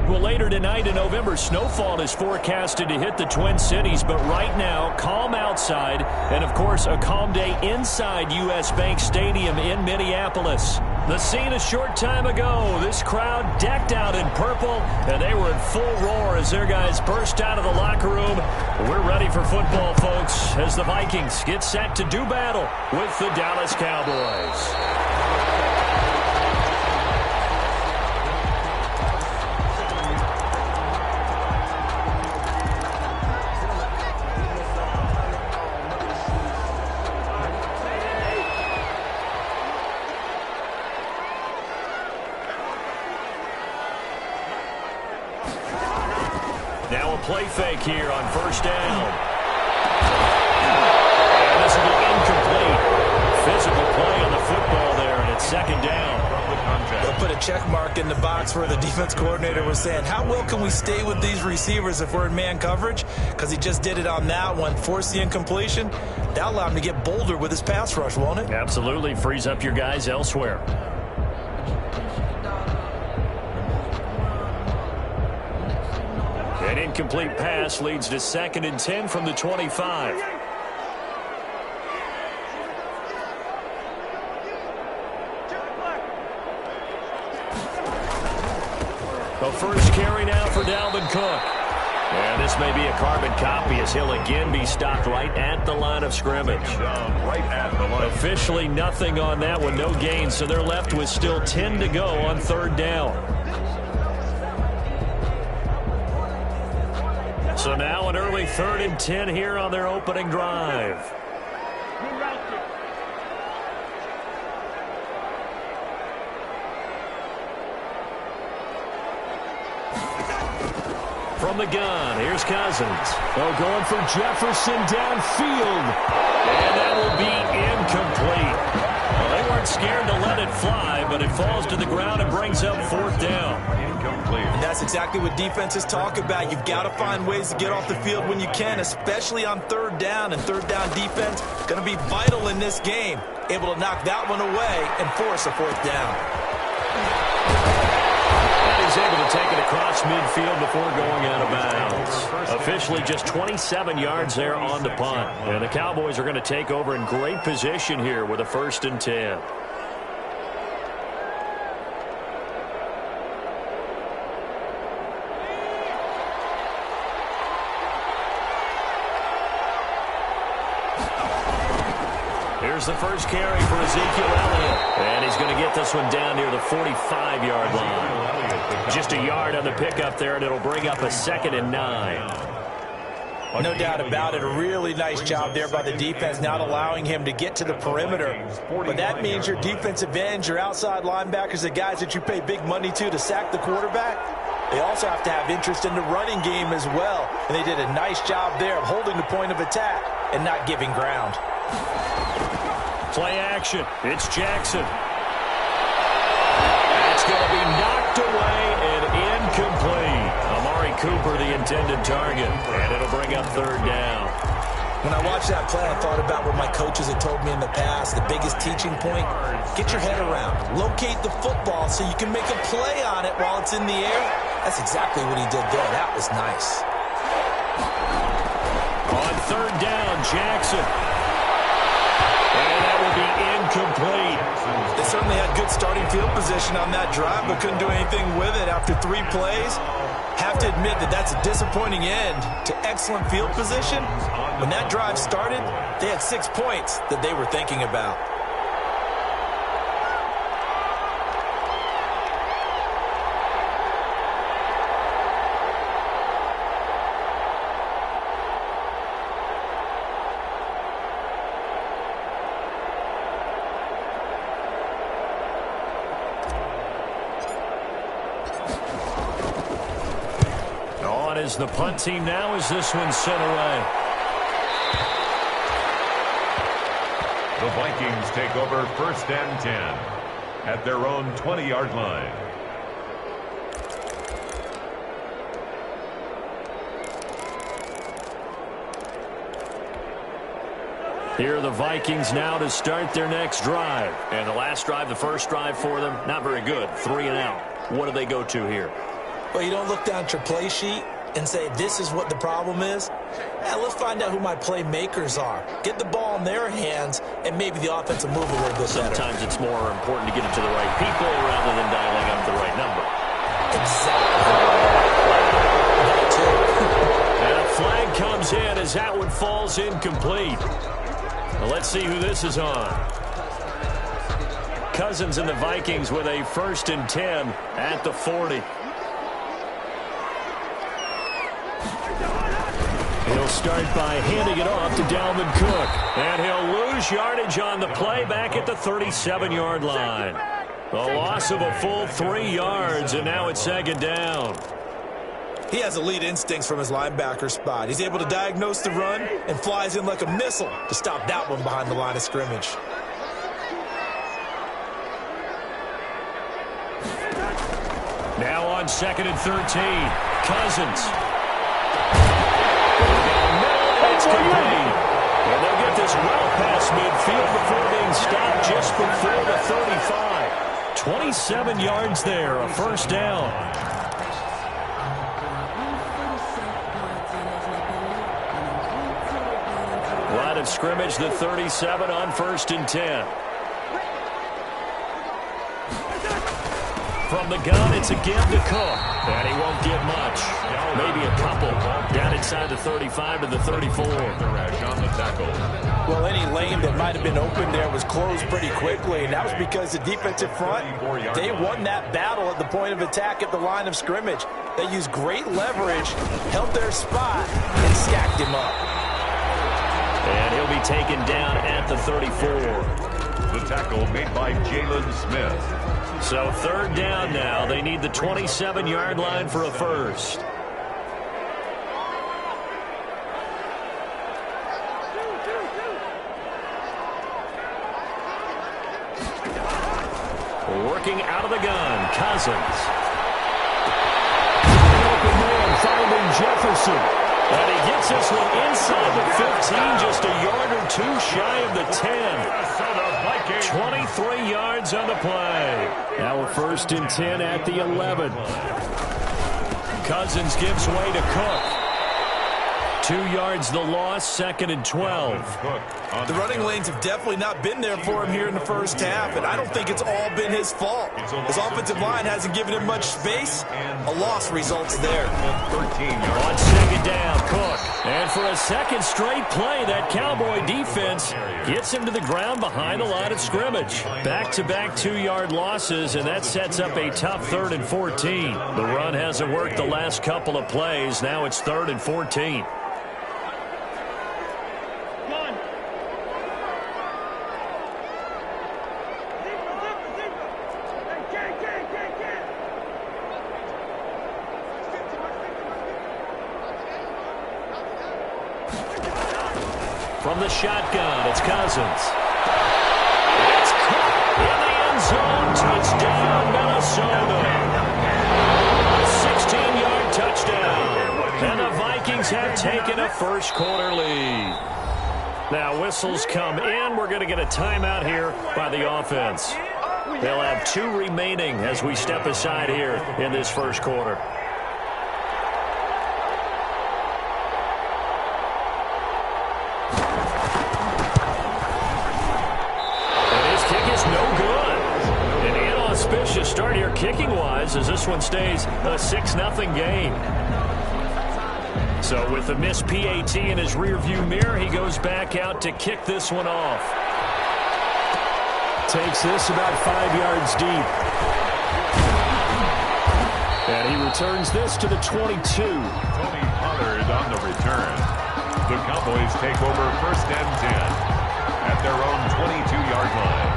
Well, later tonight in November, snowfall is forecasted to hit the Twin Cities, but right now, calm outside, and of course, a calm day inside U.S. Bank Stadium in Minneapolis. The scene a short time ago, this crowd decked out in purple, and they were in full roar as their guys burst out of the locker room. We're ready for football, folks, as the Vikings get set to do battle with the Dallas Cowboys. Now a play fake here on first down. And this will be incomplete. Physical play on the football there, and it's second down. They'll put a check mark in the box where the defense coordinator was saying, how well can we stay with these receivers if we're in man coverage? Because he just did it on that one, forced the incompletion. That'll allow him to get bolder with his pass rush, won't it? Absolutely. Frees up your guys elsewhere. An incomplete pass leads to 2nd and 10 from the 25. The first carry now for Dalvin Cook. And this may be a carbon copy as he'll again be stopped right at the line of scrimmage. Officially nothing on that one, no gain, so they're left with still 10 to go on third down. So now an early 3rd and 10 here on their opening drive. From the gun, here's Cousins. Oh, going for Jefferson downfield. And that will be incomplete. Well, they weren't scared to let it fly, but it falls to the ground and brings up 4th down. And that's exactly what defenses talk about. You've got to find ways to get off the field when you can, especially on 3rd down. And 3rd down defense going to be vital in this game. Able to knock that one away and force a 4th down. And he's able to take it across midfield before going out of bounds. Officially just 27 yards there on the punt. And the Cowboys are going to take over in great position here with a 1st and 10. Here's the first carry for Ezekiel Elliott. And he's going to get this one down near the 45-yard line. Just a yard on the pickup there, and it'll bring up a 2nd and 9. No doubt about it. A really nice job there by the defense, not allowing him to get to the perimeter. But that means your defensive ends, your outside linebackers, the guys that you pay big money to sack the quarterback, they also have to have interest in the running game as well. And they did a nice job there of holding the point of attack and not giving ground. Play action. It's Jackson. That's going to be knocked away and incomplete. Amari Cooper, the intended target. And it'll bring up 3rd down. When I watched that play, I thought about what my coaches had told me in the past. The biggest teaching point, get your head around. Locate the football so you can make a play on it while it's in the air. That's exactly what he did there. That was nice. On 3rd down, Jackson. And that will be incomplete. They certainly had good starting field position on that drive, but couldn't do anything with it after 3 plays. Have to admit that that's a disappointing end to excellent field position. When that drive started, they had 6 points that they were thinking about. As the punt team now as this one sent away. The Vikings take over 1st and 10 at their own 20-yard line. Here are the Vikings now to start their next drive. And the last drive, the first drive for them, not very good. 3 and out. What do they go to here? Well, you don't look down at your play sheet and say, this is what the problem is. Let's find out who my playmakers are. Get the ball in their hands, and maybe the offense will move a little bit better. Sometimes it's more important to get it to the right people rather than dialing up the right number. Exactly. That too. And a flag comes in as that one falls incomplete. Well, let's see who this is on. Cousins and the Vikings with a 1st and 10 at the 40. He'll start by handing it off to Dalvin Cook. And he'll lose yardage on the play back at the 37-yard line. A loss of a full 3 yards, and now it's 2nd down. He has elite instincts from his linebacker spot. He's able to diagnose the run and flies in like a missile to stop that one behind the line of scrimmage. Now on 2nd and 13, Cousins. It's complete. And they'll get this well past midfield before being stopped just before the 35. 27 yards there, a 1st down. Line of scrimmage, the 37 on 1st and 10. From the gun, it's again to Cook. And he won't get much. Maybe a couple. Down inside the 35 to the 34. Well, any lane that might have been open there was closed pretty quickly, and that was because the defensive front, they won that battle at the point of attack at the line of scrimmage. They used great leverage, held their spot, and stacked him up. And he'll be taken down at the 34. The tackle made by Jalen Smith. So 3rd down now. They need the 27-yard line for a 1st. Working out of the gun, Cousins. Open man finding Jefferson. And he gets this one inside the 15, just a yard or 2 shy of the 10. 23 yards on the play. Now a 1st and 10 at the 11. Cousins gives way to Cook. 2 yards the loss, 2nd and 12. The running lanes have definitely not been there for him here in the first half, and I don't think it's all been his fault. His offensive line hasn't given him much space. A loss results there. 13 yards. On 2nd down, Cook. And for a 2nd straight play, that Cowboy defense gets him to the ground behind the line of scrimmage. Back-to-back 2-yard losses, and that sets up a tough 3rd and 14. The run hasn't worked the last couple of plays. Now it's 3rd and 14. From the shotgun, it's Cousins. It's caught in the end zone. Touchdown, Minnesota. A 16-yard touchdown. And the Vikings have taken a 1st quarter lead. Now whistles come in. We're going to get a timeout here by the offense. They'll have 2 remaining as we step aside here in this 1st quarter. Start here kicking-wise as this one stays a 6-0 game. So with the missed PAT in his rearview mirror, he goes back out to kick this one off. Takes this about 5 yards deep. And he returns this to the 22. Tony Pollard on the return. The Cowboys take over 1st and 10 at their own 22-yard line.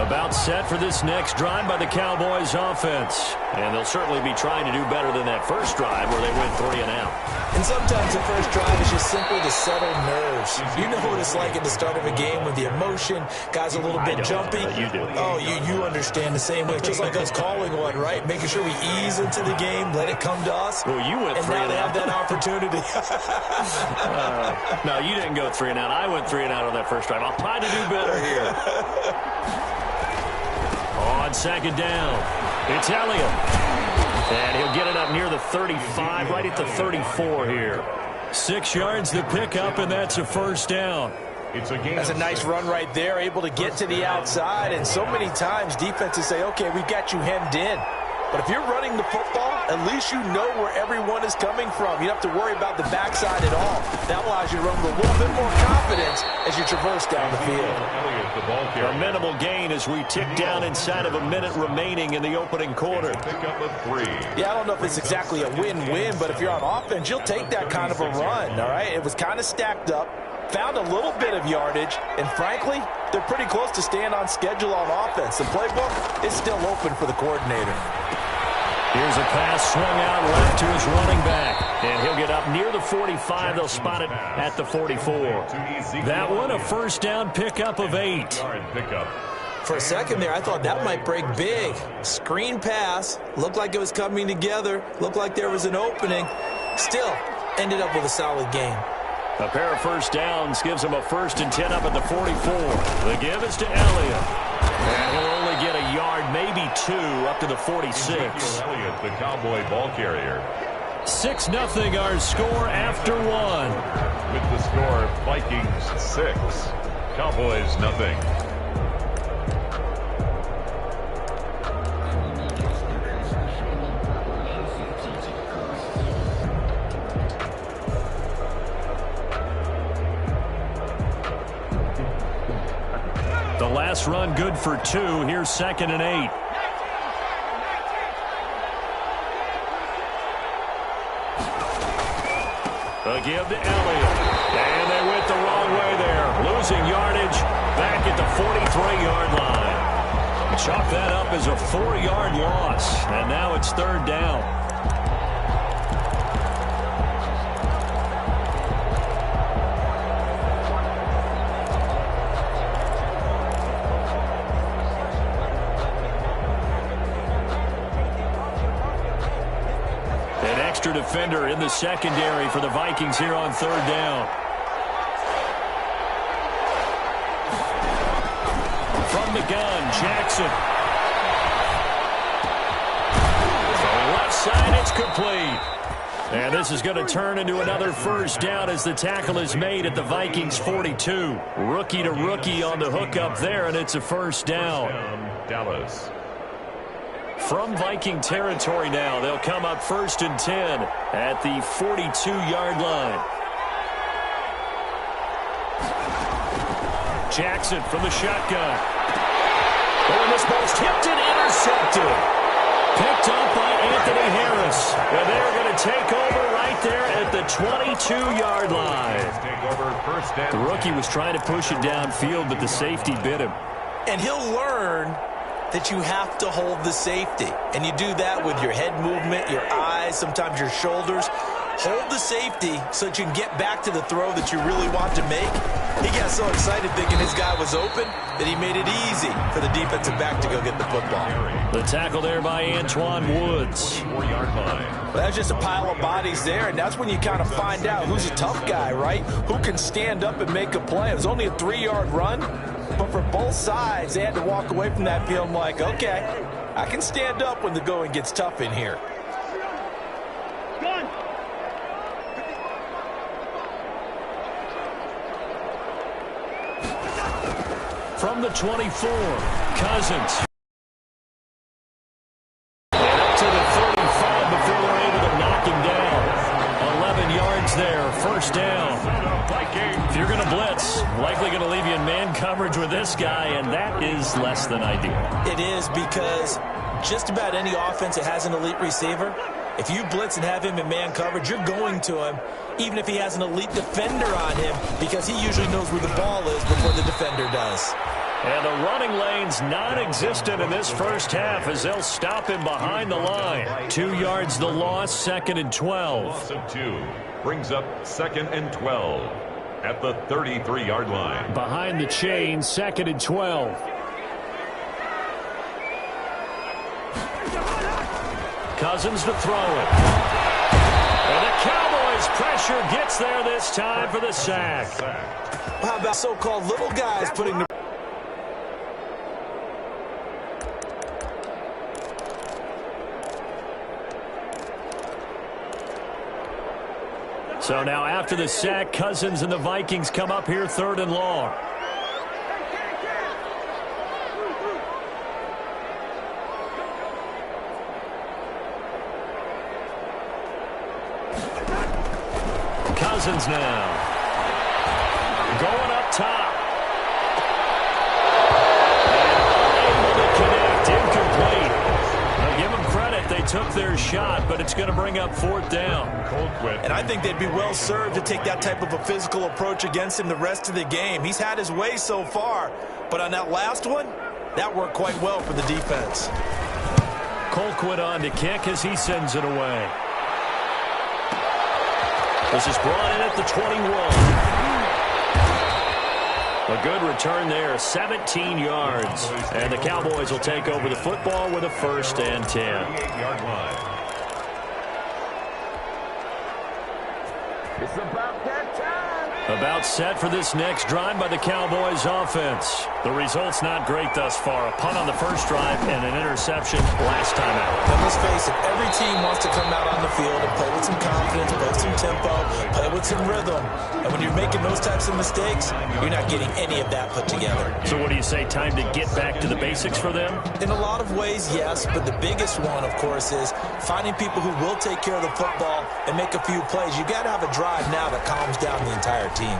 About set for this next drive by the Cowboys offense. And they'll certainly be trying to do better than that first drive where they went 3 and out. And sometimes the first drive is just simply to settle nerves. You know what it's like at the start of a game with the emotion, guys a little bit jumpy. You do. Oh, you understand the same way. Just like us calling one, right? Making sure we ease into the game, let it come to us. Well, you went 3 and out. And now they have that opportunity. No, you didn't go 3 and out. I went 3 and out on that first drive. I'll try to do better here. on second down. It's Elliott. And he'll get it up near the 35, right at the 34 here. 6 yards the pickup, and that's a first down. That's a nice run right there, able to get to the outside. And so many times defenses say, okay, we've got you hemmed in. But if you're running the football, at least you know where everyone is coming from. You don't have to worry about the backside at all. That allows you to run with a little bit more confidence as you traverse down the field. A minimal gain as we tick down inside of a minute remaining in the opening quarter. Yeah, I don't know if it's exactly a win-win, but if you're on offense, you'll take that kind of a run, all right? It was kind of stacked up, found a little bit of yardage, and frankly, they're pretty close to staying on schedule on offense. The playbook is still open for the coordinator. Here's a pass swung out left to his running back. And he'll get up near the 45. They'll spot it at the 44. That one, a first down pickup of 8. For a second there, I thought that might break big. Screen pass. Looked like it was coming together. Looked like there was an opening. Still, ended up with a solid game. A pair of first downs gives him a 1st and 10 up at the 44. The give is to Elliott. And he'll only get a yard, maybe 2, up to the 46. Elliott, the Cowboy ball carrier. 6-0 our score after 1. With the score, Vikings 6, Cowboys nothing. The last run good for 2. Here's 2nd and 8. A give to Elliott. And they went the wrong way there. Losing yardage back at the 43-yard line. Chalk that up as a 4-yard loss. And now it's 3rd down. Extra defender in the secondary for the Vikings here on 3rd down. From the gun, Jackson. The left side, it's complete. And this is going to turn into another first down as the tackle is made at the Vikings 42. Rookie to rookie on the hookup there, and it's a first down. Dallas. From Viking territory now, they'll come up 1st and 10 at the 42-yard line. Jackson from the shotgun. Oh, and this ball's tipped and intercepted. Picked up by Anthony Harris. And they're going to take over right there at the 22-yard line. The rookie was trying to push it downfield, but the safety bit him. And he'll learn that you have to hold the safety. And you do that with your head movement, your eyes, sometimes your shoulders. Hold the safety so that you can get back to the throw that you really want to make. He got so excited thinking his guy was open that he made it easy for the defensive back to go get the football. The tackle there by Antoine Woods. 4-yard line. Well, that's just a pile of bodies there, and that's when you kind of find out who's a tough guy, right? Who can stand up and make a play. It was only a 3-yard run, but for both sides, they had to walk away from that field like, okay, I can stand up when the going gets tough in here. From the 24, Cousins. And up to the 35 before they're able to knock him down. 11 yards there, first down. If you're going to blitz, likely going to leave you in man coverage with this guy, and that is less than ideal. It is, because just about any offense that has an elite receiver, if you blitz and have him in man coverage, you're going to him, even if he has an elite defender on him, because he usually knows where the ball is before the defender does. And the running lane's non-existent in this first half as they'll stop him behind the line. 2 yards the loss, 2nd and 12. Loss of 2 brings up 2nd and 12 at the 33-yard line. Behind the chain, 2nd and 12. Cousins to throw it. And the Cowboys pressure gets there this time for the sack. How about so-called little guys putting the... So now after the sack, Cousins and the Vikings come up here 3rd and long. Cousins now. Going up top. And able to connect. Incomplete. Now give them credit. They took their shot, but it's going to bring up 4th down. And I think they'd be well served to take that type of a physical approach against him the rest of the game. He's had his way so far, but on that last one, that worked quite well for the defense. Colquitt on to kick as he sends it away. This is brought in at the 21. A good return there, 17 yards. And the Cowboys will take over the football with a 1st and 10. 8-yard line. It's about that time. About set for this next drive by the Cowboys offense. The result's not great thus far. A punt on the first drive and an interception last time out. And let's face it, every team wants to come out on the field and play with some confidence, play some tempo, play with some rhythm. And when you're making those types of mistakes, you're not getting any of that put together. So what do you say, time to get back to the basics for them? In a lot of ways, yes, but the biggest one, of course, is finding people who will take care of the football and make a few plays. You got to have a drive now that calms down the entire team. And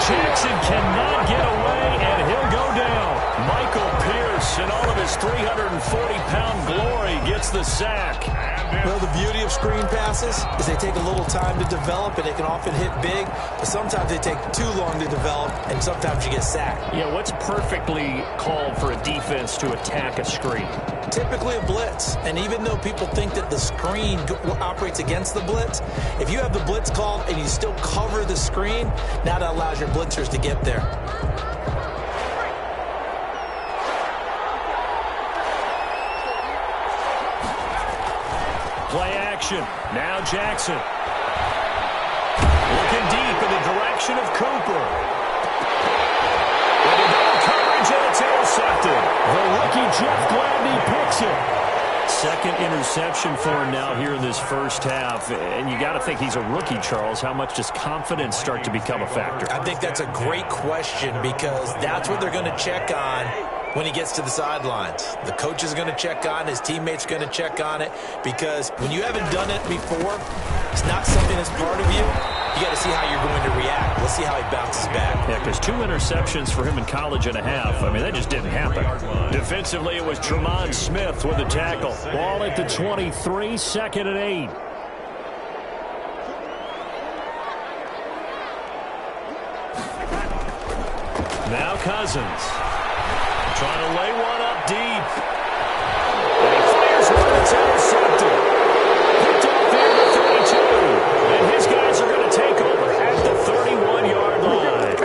Jackson cannot get away, and he'll go down. Michael Pierce, in all of his 340-pound glory, gets the sack. Well, the beauty of screen passes is they take a little time to develop, and they can often hit big, but sometimes they take too long to develop, and sometimes you get sacked. Yeah, what's perfectly called for a defense to attack a screen? Typically a blitz, and even though people think that the screen operates against the blitz, if you have the blitz called and you still cover the screen, now that allows your blitzers to get there. Play action. Now Jackson. Looking deep in the direction of Cooper. With a double coverage, and it's intercepted. The rookie Jeff Gladney picks it. Second interception for him now here in this first half. And you got to think he's a rookie, Charles. How much does confidence start to become a factor? I think that's a great question because that's what they're going to check on when he gets to the sidelines. The coach is going to check on, his teammates are going to check on it, because when you haven't done it before, it's not something that's part of you. You got to see how you're going to react. Let's see how he bounces back. Yeah, because 2 interceptions for him in college and a half. I mean, that just didn't happen. Defensively, it was Tremont Smith with the tackle. Ball at the 23, 2nd and 8. Now Cousins. Trying to lay one up deep. And he fires one that's intercepted. Picked off here at the 32. And his guys are going to take over at the 31-yard line.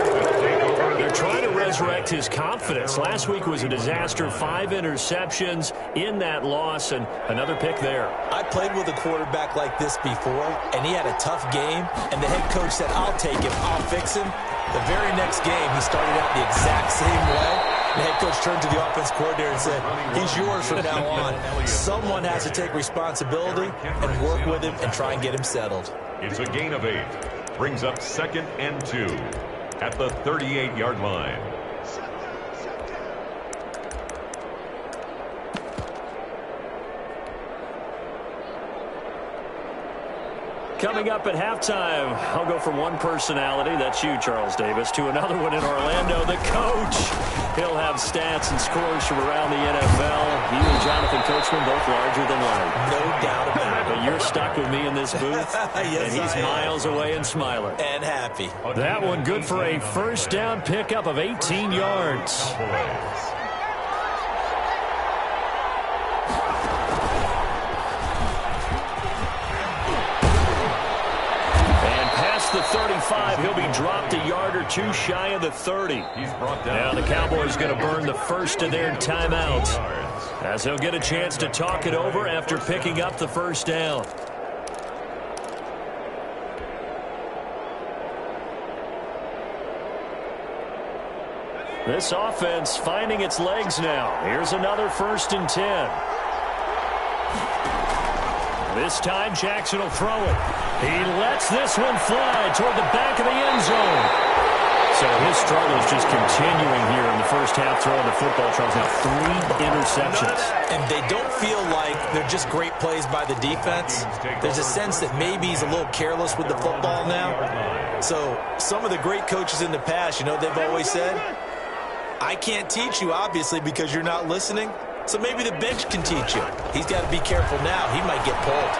They're trying to resurrect his confidence. Last week was a disaster. 5 interceptions in that loss, and another pick there. I played with a quarterback like this before, and he had a tough game, and the head coach said, I'll take him, I'll fix him. The very next game, he started out the exact same way. The head coach turned to the offense coordinator and said, he's yours from now on. Someone has to take responsibility and work with him and try and get him settled. It's a gain of 8. Brings up 2nd and 2 at the 38-yard line. Coming up at halftime, I'll go from one personality, that's you, Charles Davis, to another one in Orlando, the coach. He'll have stats and scores from around the NFL. You and Jonathan Coachman both larger than life. No doubt about it. But you're stuck with me in this booth, Yes, and he's miles away and smiling. And happy. That one good for a first down pickup of 18 yards. The 35, he'll be dropped a yard or 2 shy of the 30. He's brought down. Now the Cowboys going to burn the first of their timeouts, as he'll get a chance to talk it over after picking up the first down. This offense finding its legs now. Here's another 1st and 10. This time Jackson will throw it. He lets this one fly toward the back of the end zone. So his struggle is just continuing here in the first half, throwing the football. Charles, now 3 interceptions. And they don't feel like they're just great plays by the defense. There's a sense that maybe he's a little careless with the football now. So some of the great coaches in the past, you know, they've always said, I can't teach you, obviously, because you're not listening. So maybe the bench can teach you. He's got to be careful now. He might get pulled.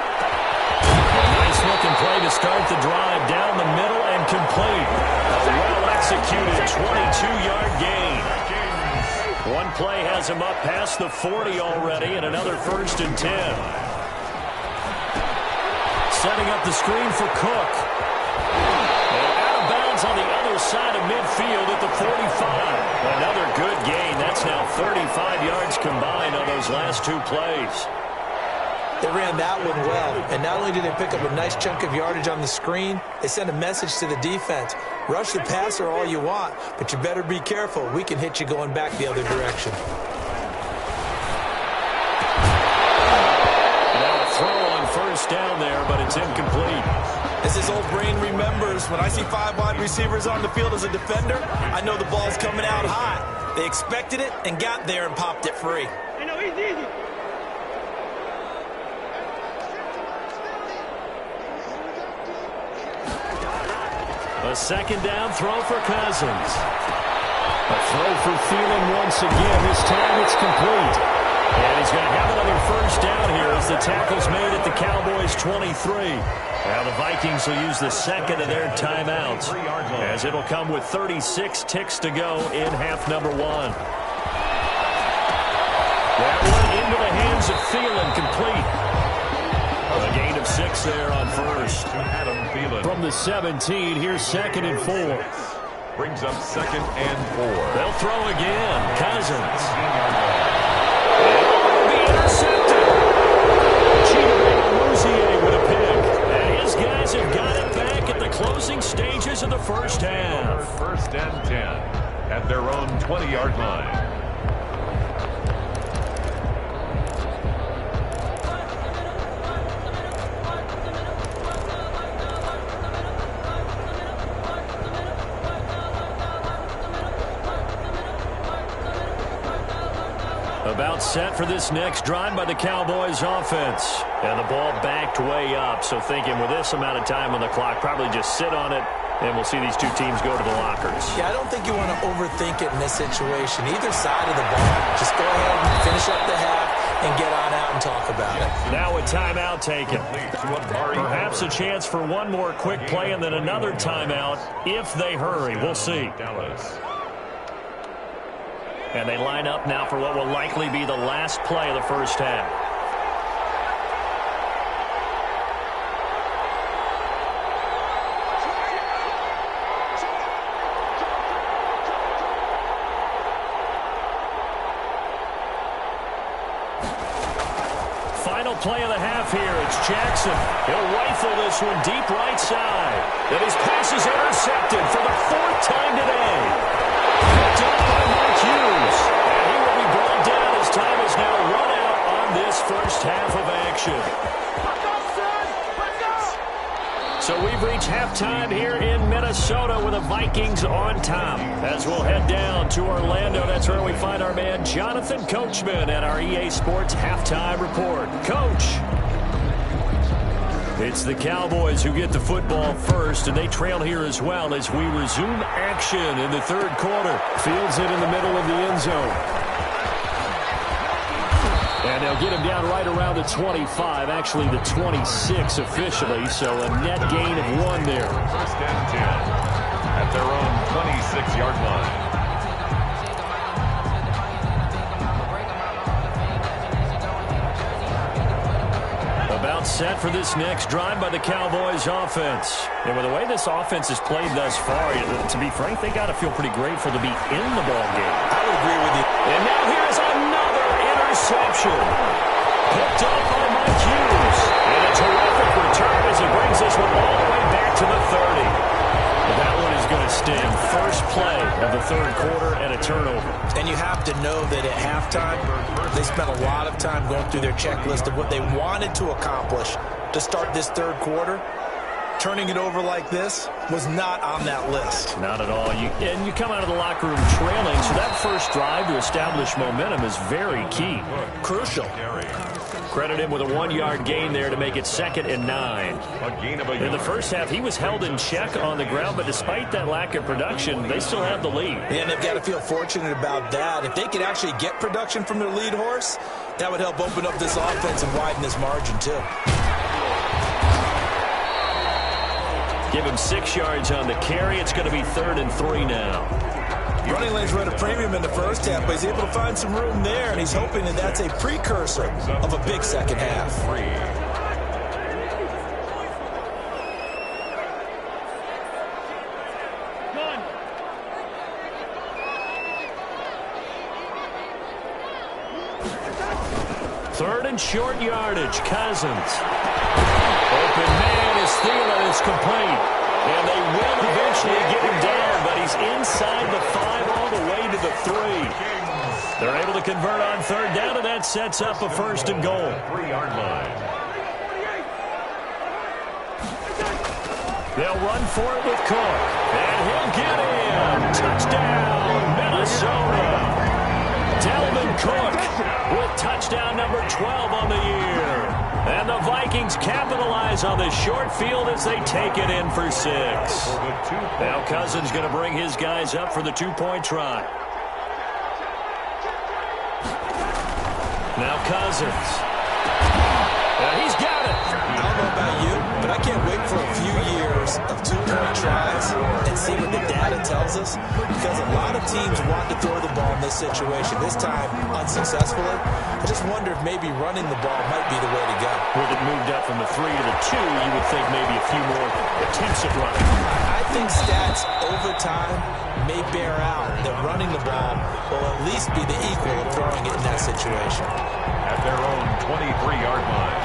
A nice-looking play to start the drive down the middle and complete. A well-executed 22-yard gain. One play has him up past the 40 already, and another 1st and 10. Setting up the screen for Cook. And out of bounds on the other side of midfield at the 45. Another good gain. That's now 35 yards combined on those last 2 plays. They ran that one well, and not only did they pick up a nice chunk of yardage on the screen, they sent a message to the defense. Rush the passer all you want, but you better be careful. We can hit you going back the other direction. Now a throw on 1st down there, but it's incomplete. As his old brain remembers, when I see 5 wide receivers on the field as a defender, I know the ball's coming out hot. They expected it and got there and popped it free. I know, he's easy. A 2nd down throw for Cousins. A throw for Thielen once again. This time it's complete. And he's going to have another 1st down here as the tackle's made at the Cowboys' 23. Now the Vikings will use the 2nd of their timeouts, as it'll come with 36 ticks to go in half number 1. That one into the hands of Thielen, complete. A gain of 6 there on 1st. Adam Thielen. From the 17, here's 2nd and 4. Brings up 2nd and 4. They'll throw again. Cousins. It'll be intercepted. Chidobe with a pick. And his guys have got it back at the closing stages of the first half. 1st and 10 at their own 20-yard line. About set for this next drive by the Cowboys offense. And the ball backed way up. So thinking with this amount of time on the clock, probably just sit on it, and we'll see these 2 teams go to the lockers. Yeah, I don't think you want to overthink it in this situation. Either side of the ball. Just go ahead and finish up the half and get on out and talk about it. Now a timeout taken. Perhaps a chance for one more quick play and then another timeout if they hurry. We'll see. Dallas. And they line up now for what will likely be the last play of the first half. Final play of the half here. It's Jackson. He'll rifle this one deep right side. And his pass is intercepted for the 4th time today. Picked up by Mike Hughes. And he will be brought down as time is now run out on this first half of action. So we've reached halftime here in Minnesota with the Vikings on top. As we'll head down to Orlando, that's where we find our man Jonathan Coachman at our EA Sports Halftime Report. Coach. It's the Cowboys who get the football first, and they trail here as well as we resume action in the 3rd quarter. Fields it in the middle of the end zone. And they'll get him down right around the 25, actually the 26 officially, so a net gain of 1 there. 1st and 10 at their own 26-yard line. About set for this next drive by the Cowboys offense. And with the way this offense has played thus far, to be frank, they got to feel pretty grateful to be in the ball game. I would agree with you. And now here's another interception. Picked up by Mike Hughes. And a terrific return as he brings this one all the way back to the 30. But that one is going to sting. First play of the third quarter and a turnover. And you have to know that at halftime, they spent a lot of time going through their checklist of what they wanted to accomplish to start this third quarter. Turning it over like this was not on that list. Not at all. And you come out of the locker room trailing, so that first drive to establish momentum is very key. Crucial. Credit him with a 1-yard gain there to make it 2nd and 9. In the first half, he was held in check on the ground, but despite that lack of production, they still have the lead. And they've got to feel fortunate about that. If they could actually get production from their lead horse, that would help open up this offense and widen this margin too. Give him 6 yards on the carry. It's going to be 3rd and 3 now. Running lanes were at a premium in the first half, but he's able to find some room there, and he's hoping that that's a precursor of a big second half. Third and short yardage. Cousins. Open man is Thielen. Is complete. And they will eventually get him down, but he's inside the 5 all the way to the 3. They're able to convert on third down, and that sets up a 1st and goal. 3-yard line. They'll run for it with Cook. And he'll get in. Touchdown, Minnesota. Dalvin Cook with touchdown number 12 on the year. And the Vikings capitalize on this short field as they take it in for 6. Now Cousins going to bring his guys up for the 2-point try. Now Cousins. He's got it. I don't know about you, but I can't wait for a few years of 2-point tries and see what the data tells us, because a lot of teams want to throw the ball in this situation. This time, unsuccessfully. I just wonder if maybe running the ball might be the way to go. With it moved up from the 3 to the 2, you would think maybe a few more attempts at running. I think stats over time may bear out that running the ball will at least be the equal of throwing it in that situation. At their own 23-yard line.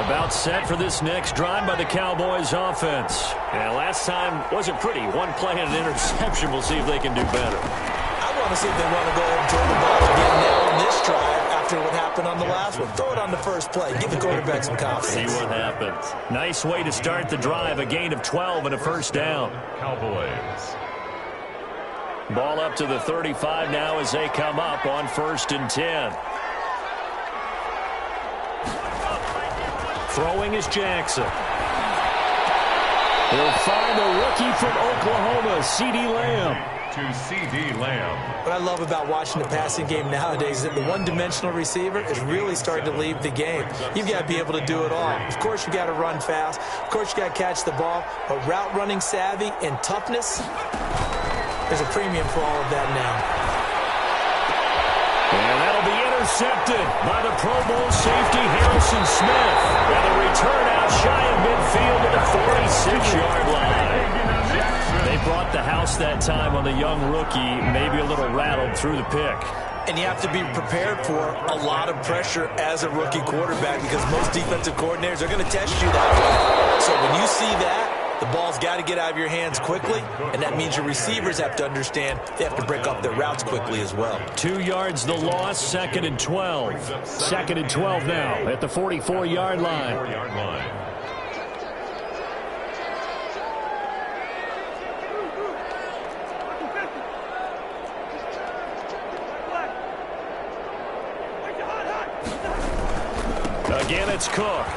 About set for this next drive by the Cowboys offense. And last time wasn't pretty. 1 play and an interception. We'll see if they can do better. I want to see if they want to go ahead and throw the ball again now on this drive after what happened on the last one. Throw it on the first play. Give the quarterback some confidence. See what happens. Nice way to start the drive. A gain of 12 and a 1st down. Cowboys. Ball up to the 35 now as they come up on 1st and 10. Throwing is Jackson. He'll find the rookie from Oklahoma, CeeDee Lamb. To CeeDee Lamb. What I love about watching the passing game nowadays is that the one-dimensional receiver is really starting to leave the game. You've got to be able to do it all. Of course, you got to run fast. Of course, you got to catch the ball. But route running savvy and toughness, there's a premium for all of that now. And that'll be intercepted by the Pro Bowl safety Harrison Smith. And a return out shy of midfield to the 46-yard line. They brought the house that time on the young rookie, maybe a little rattled through the pick. And you have to be prepared for a lot of pressure as a rookie quarterback, because most defensive coordinators are going to test you that way. So when you see that, the ball's got to get out of your hands quickly, and that means your receivers have to understand they have to break up their routes quickly as well. 2 yards the loss, 2nd and 12. 2nd and 12 now at the 44-yard line. 4-yard line. Again, it's Cook.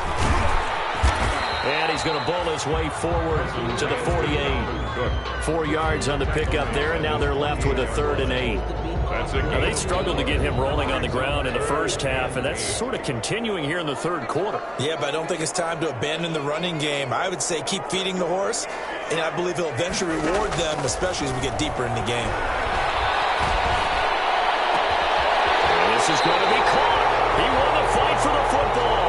And he's going to bowl his way forward to the 48. 4 yards on the pickup there, and now they're left with a 3rd and 8. Now, they struggled to get him rolling on the ground in the first half, and that's sort of continuing here in the third quarter. Yeah, but I don't think it's time to abandon the running game. I would say keep feeding the horse, and I believe he'll eventually reward them, especially as we get deeper in the game. And this is going to be caught. He won the fight for the football.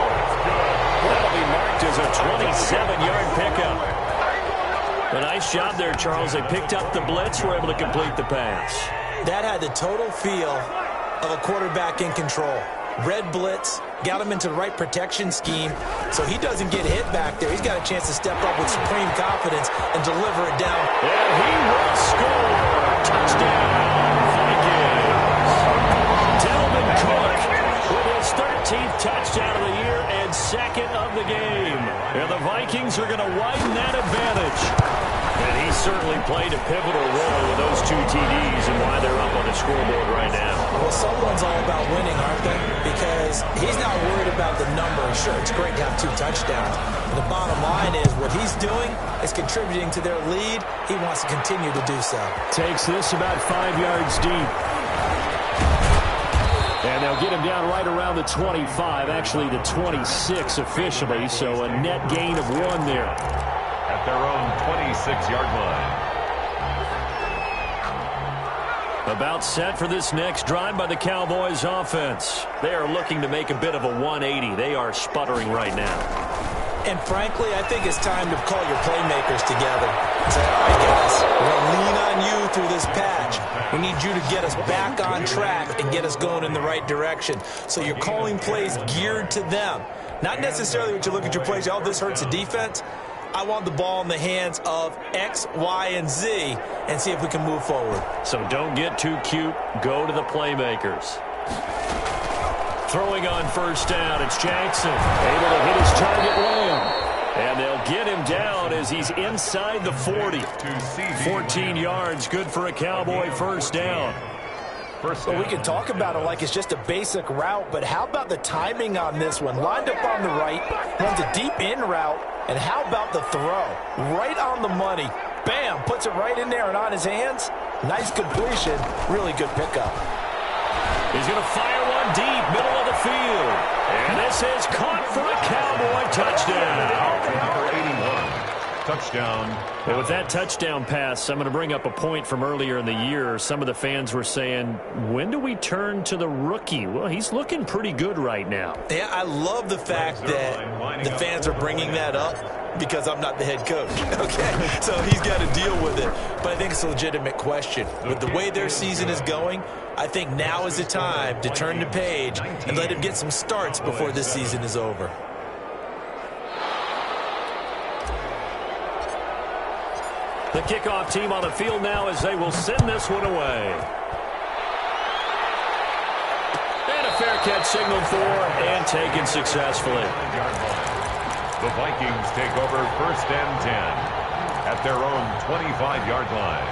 That'll be marked as a 27-yard pickup. A nice job there, Charles. They picked up the blitz, were able to complete the pass. That had the total feel of a quarterback in control. Red blitz, got him into the right protection scheme, so he doesn't get hit back there. He's got a chance to step up with supreme confidence and deliver it down. And he will score. Touchdown, Vikings. Dalvin Cook with his 13th touchdown of the year and second of the game. And the Vikings are going to widen that advantage. And he certainly played a pivotal role with those 2 TDs and why they're up on the scoreboard right now. Well, someone's all about winning, aren't they? Because he's not worried about the number. Sure, it's great to have 2 touchdowns. But the bottom line is what he's doing is contributing to their lead. He wants to continue to do so. Takes this about 5 yards deep. And they'll get him down right around the 25, actually the 26 officially, so a net gain of 1 there. At their own 26-yard line. About set for this next drive by the Cowboys offense. They are looking to make a bit of a 180. They are sputtering right now. And frankly, I think it's time to call your playmakers together. Say, all right, guys, we're going to lean on you through this patch. We need you to get us back on track and get us going in the right direction. So you're calling plays geared to them. Not necessarily when you look at your plays, oh, this hurts the defense. I want the ball in the hands of X, Y, and Z and see if we can move forward. So don't get too cute. Go to the playmakers. Throwing on first down, it's Jackson. Able to hit his target Lamb. And they'll get him down as he's inside the 40. 14 yards, good for a Cowboy first down. Well, we can talk about it like it's just a basic route, but how about the timing on this one? Lined up on the right, runs a deep in route, and how about the throw? Right on the money. Bam, puts it right in there and on his hands. Nice completion, really good pickup. He's going to fire one deep, middle of the field. And this is caught for a Cowboy touchdown. Number 81. Touchdown. Well, with that touchdown pass, I'm going to bring up a point from earlier in the year. Some of the fans were saying, when do we turn to the rookie? Well, he's looking pretty good right now. Yeah, I love the fact that the fans are bringing that up because I'm not the head coach, okay? So he's got to deal with it. But I think it's a legitimate question. With the way their season is going, I think now is the time to turn the page and let him get some starts before this season is over. The kickoff team on the field now as they will send this one away. And a fair catch signaled for and taken successfully. The Vikings take over first and 10 at their own 25-yard line.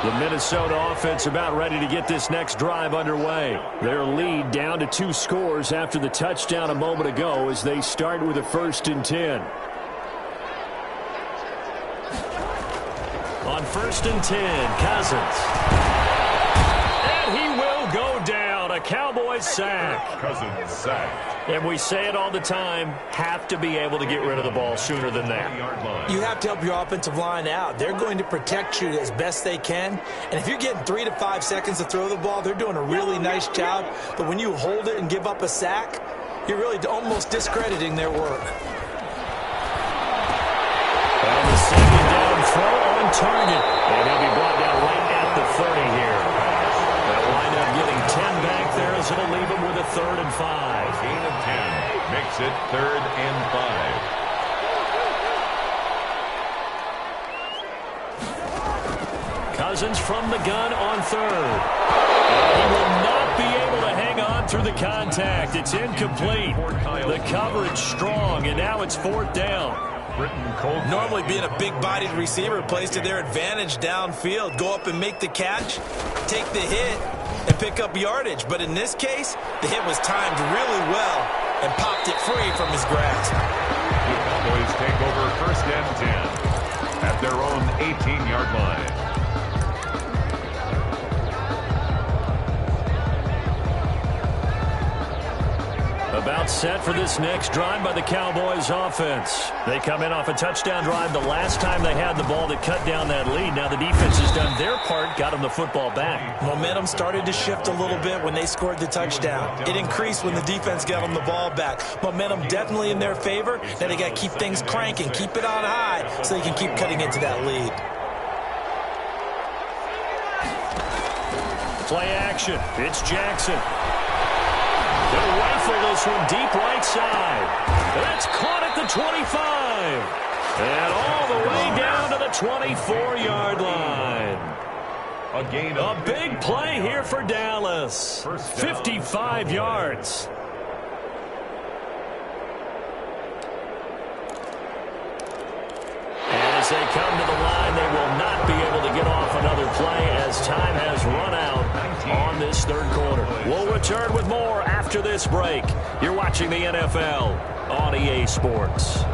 The Minnesota offense about ready to get this next drive underway. Their lead down to 2 scores after the touchdown a moment ago as they start with a first and 10. On first and 10, Cousins. And he will go down. A Cowboys sack. Cousins sacked. And we say it all the time, have to be able to get rid of the ball sooner than that. You have to help your offensive line out. They're going to protect you as best they can. And if you're getting 3 to 5 seconds to throw the ball, they're doing a really nice job. But when you hold it and give up a sack, you're really almost discrediting their work. And the second down throw on target. And he'll be brought down right at the 30 here. That wind up getting 10 back there as it'll leave him with a 3rd and 5. Gain of 10 makes it 3rd and 5. Cousins from the gun on 3rd. And he will not be able to hang on through the contact. It's incomplete. The coverage strong, and now it's 4th down. Normally being a big-bodied receiver plays to their advantage downfield. Go up and make the catch, take the hit, and pick up yardage. But in this case, the hit was timed really well and popped it free from his grasp. The Cowboys take over first and 10 at their own 18-yard line. About set for this next drive by the Cowboys offense. They come in off a touchdown drive the last time they had the ball that cut down that lead. Now the defense has done their part, got them the football back. Momentum started to shift a little bit when they scored the touchdown. It increased when the defense got them the ball back. Momentum definitely in their favor. Now they got to keep things cranking, keep it on high so they can keep cutting into that lead. Play action. It's Jackson. They'll rifle this one deep right side. That's caught at the 25. And all the way down to the 24-yard line. A big play here for Dallas. 55 yards. As they come to the line, they will not be able to get off another play as time has run out on this third quarter. We'll return with more after this break. You're watching the NFL on EA Sports.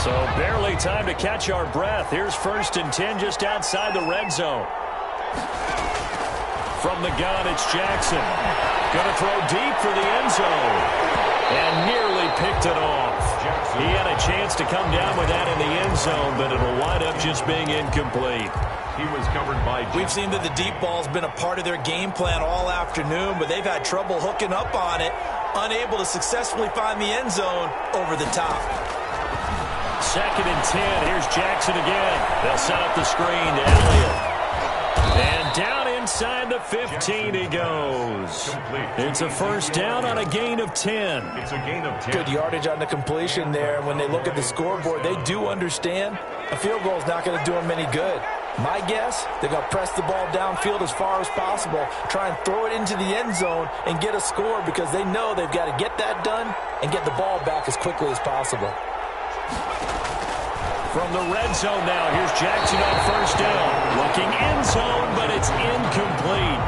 So barely time to catch our breath. Here's 1st and 10 just outside the red zone. From the gun, it's Jackson. Going to throw deep for the end zone. And nearly picked it off. He had a chance to come down with that in the end zone, but it'll wind up just being incomplete. He was covered by Jackson. We've seen that the deep ball's been a part of their game plan all afternoon, but they've had trouble hooking up on it, unable to successfully find the end zone over the top. 2nd and 10. Here's Jackson again. They'll set up the screen to Elliott. And down inside the 15 he goes. It's a first down on a gain of 10. It's a gain of 10. Good yardage on the completion there. When they look at the scoreboard, they do understand a field goal is not going to do them any good. My guess, they're going to press the ball downfield as far as possible, try and throw it into the end zone and get a score because they know they've got to get that done and get the ball back as quickly as possible. From the red zone now, here's Jackson on first down. Looking end zone, but it's incomplete.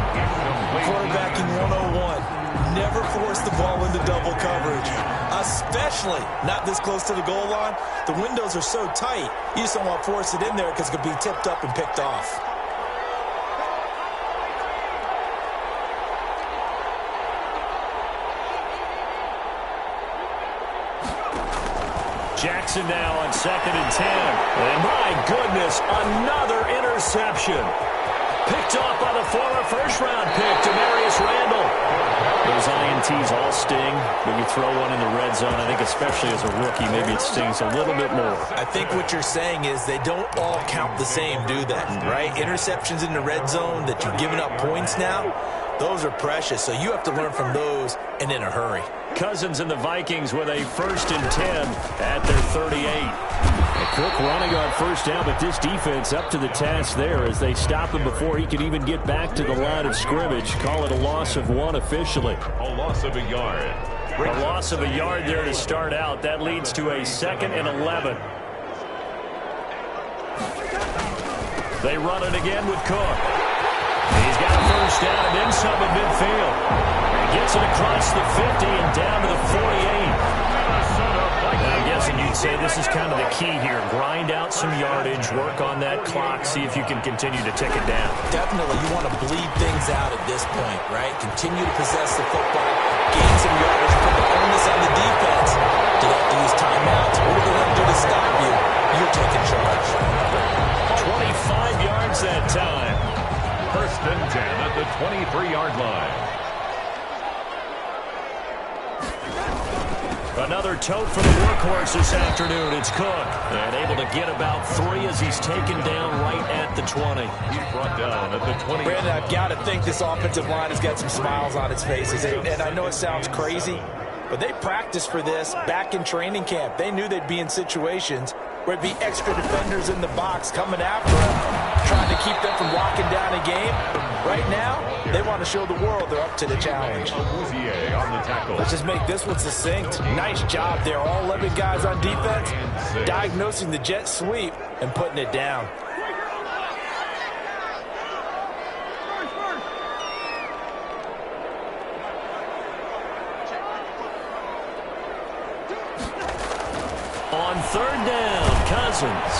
Quarterbacking 101. Never force the ball into double coverage, especially not this close to the goal line. The windows are so tight, you just don't want to force it in there because it could be tipped up and picked off. Jackson now on 2nd and 10. And my goodness, another interception. Picked off by the former first-round pick, Demarius Randall. Those INTs all sting when you throw one in the red zone. I think especially as a rookie, maybe it stings a little bit more. I think what you're saying is they don't all count the same, do they? Right? Interceptions in the red zone that you're giving up points now, those are precious. So you have to learn from those and in a hurry. Cousins and the Vikings with a 1st and 10 at their 38. Cook running on first down, but this defense up to the task there as they stop him before he can even get back to the line of scrimmage. Call it a loss of 1 officially. A loss of a yard. A loss of a yard there to start out. That leads to a 2nd and 11. They run it again with Cook. He's got a first down and then some at midfield. He gets it across the 50 and down to the 48. I'm guessing you'd say this is kind of the key here. Grind out some yardage, work on that clock, see if you can continue to tick it down. Definitely, you want to bleed things out at this point, right? Continue to possess the football, gain some yardage, put the onus on the defense. Do they have to use timeouts? What do they want to do to stop you? You're taking charge. 25 yards that time. 1st and 10 at the 23-yard line. Another tote for the workhorse this afternoon. It's Cook. And able to get about 3 as he's taken down right at the 20. He's brought down at the 20. Brandon, I've got to think this offensive line has got some smiles on its faces. And I know it sounds crazy, but they practiced for this back in training camp. They knew they'd be in situations where it'd be extra defenders in the box coming after them, trying to keep them from locking down a game. Right now, they want to show the world they're up to the challenge. On the tackle. Let's just make this one succinct. Nice job there. All 11 guys on defense diagnosing the jet sweep and putting it down. On 3rd down, Cousins.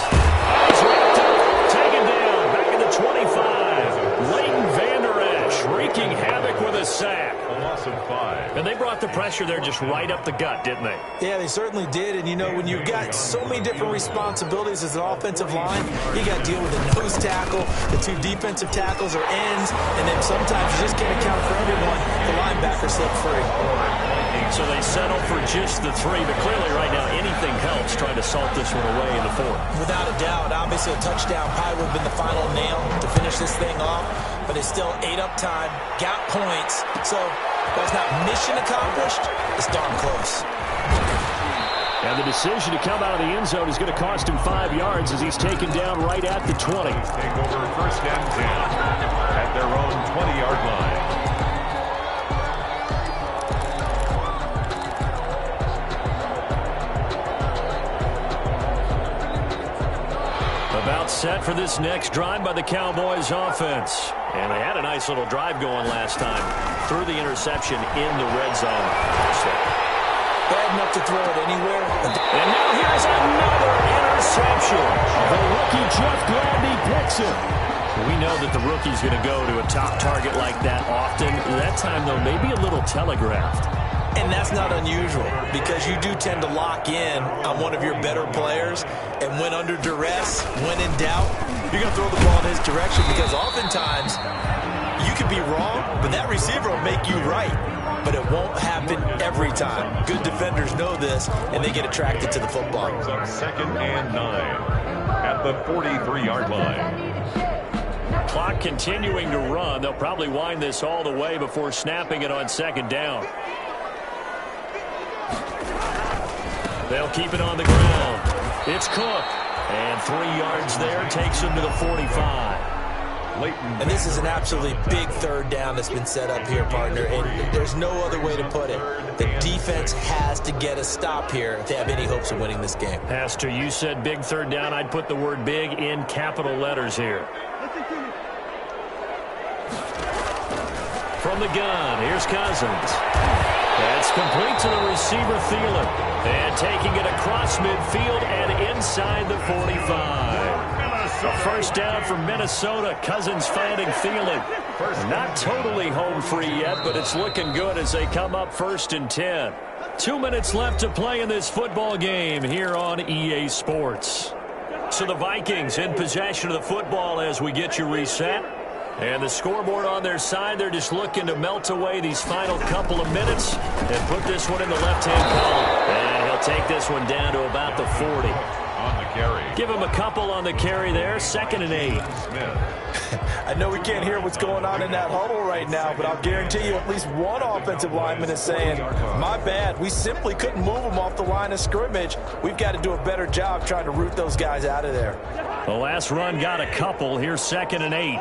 He's ripped up, taken down, back at the 25. Leighton Vander Esch wreaking havoc with a sack. A loss of 5. And they brought the pressure there just right up the gut, didn't they? Yeah, they certainly did. And, you know, when you've got so many different responsibilities as an offensive line, you got to deal with the nose tackle, the 2 defensive tackles or ends, and then sometimes you just can't account for everyone. The linebacker slipped free. So they settle for just the 3, but clearly right now anything helps trying to salt this one away in the 4th. Without a doubt, obviously a touchdown probably would have been the final nail to finish this thing off, but it's still 8 up time, got points. So While it's not mission accomplished, it's darn close. And the decision to come out of the end zone is going to cost him 5 yards as he's taken down right at the 20. Take over first and 10 at their own 20-yard line. About set for this next drive by the Cowboys offense. And they had a nice little drive going last time. Threw the interception in the red zone. Bad enough to throw it anywhere. And now here's another interception. The rookie Jeff Gladney picks it. We know that the rookie's going to go to a top target like that often. That time, though, maybe a little telegraphed. And that's not unusual because you do tend to lock in on one of your better players. And when under duress, when in doubt, you're going to throw the ball in his direction because oftentimes you could be wrong, but that receiver will make you right. But it won't happen every time. Good defenders know this, and they get attracted to the football. Brings up second and 9 at the 43-yard line. Clock continuing to run. They'll probably wind this all the way before snapping it on second down. They'll keep it on the ground. It's Cook. And 3 yards there takes him to the 45. And this is an absolutely big third down that's been set up here, partner. And there's no other way to put it. The defense has to get a stop here if they have any hopes of winning this game. Pastor, you said big third down. I'd put the word big in capital letters here. From the gun, here's Cousins. That's complete to the receiver, Thielen. And taking it across midfield and inside the 45. A first down for Minnesota. Cousins finding Thielen. Not totally home free yet, but it's looking good as they come up first and 10. 2 minutes left to play in this football game here on EA Sports. So the Vikings in possession of the football as we get you reset. And the scoreboard on their side, they're just looking to melt away these final couple of minutes and put this one in the left-hand column. And he'll take this one down to about the 40. On the carry. Give him a couple on the carry there. 2nd and 8. Smith. I know we can't hear what's going on in that huddle right now, but I'll guarantee you at least one offensive lineman is saying, my bad, we simply couldn't move them off the line of scrimmage. We've got to do a better job trying to root those guys out of there. The last run got a couple. Here's 2nd and 8.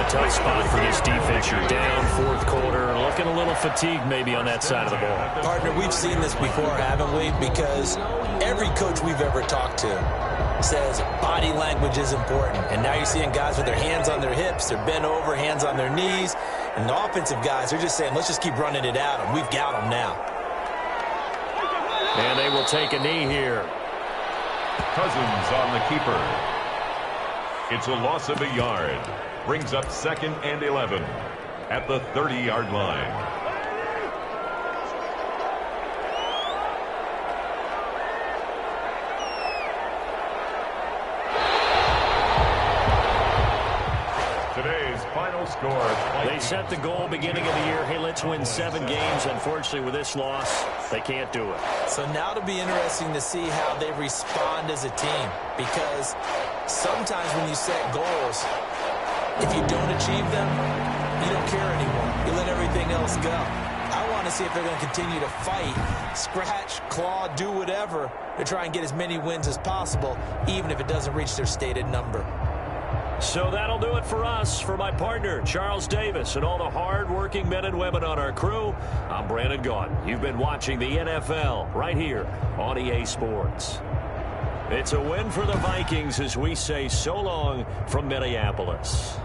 Tough spot for this defense. You're down, fourth quarter, looking a little fatigued maybe on that side of the ball. Partner, we've seen this before, haven't we? Because every coach we've ever talked to says body language is important. And now you're seeing guys with their hands on their hips, they're bent over, hands on their knees. And the offensive guys are just saying, let's just keep running it out, and we've got them now. And they will take a knee here. Cousins on the keeper. It's a loss of a yard. Brings up 2nd and 11 at the 30-yard line. Today's final score. They set the goal beginning of the year. Hey, let's win 7 games. Unfortunately, with this loss, they can't do it. So now it'll be interesting to see how they respond as a team. Because sometimes when you set goals, if you don't achieve them, you don't care anymore. You let everything else go. I want to see if they're going to continue to fight, scratch, claw, do whatever to try and get as many wins as possible, even if it doesn't reach their stated number. So that'll do it for us. For my partner, Charles Davis, and all the hard-working men and women on our crew, I'm Brandon Gaudin. You've been watching the NFL right here on EA Sports. It's a win for the Vikings as we say so long from Minneapolis.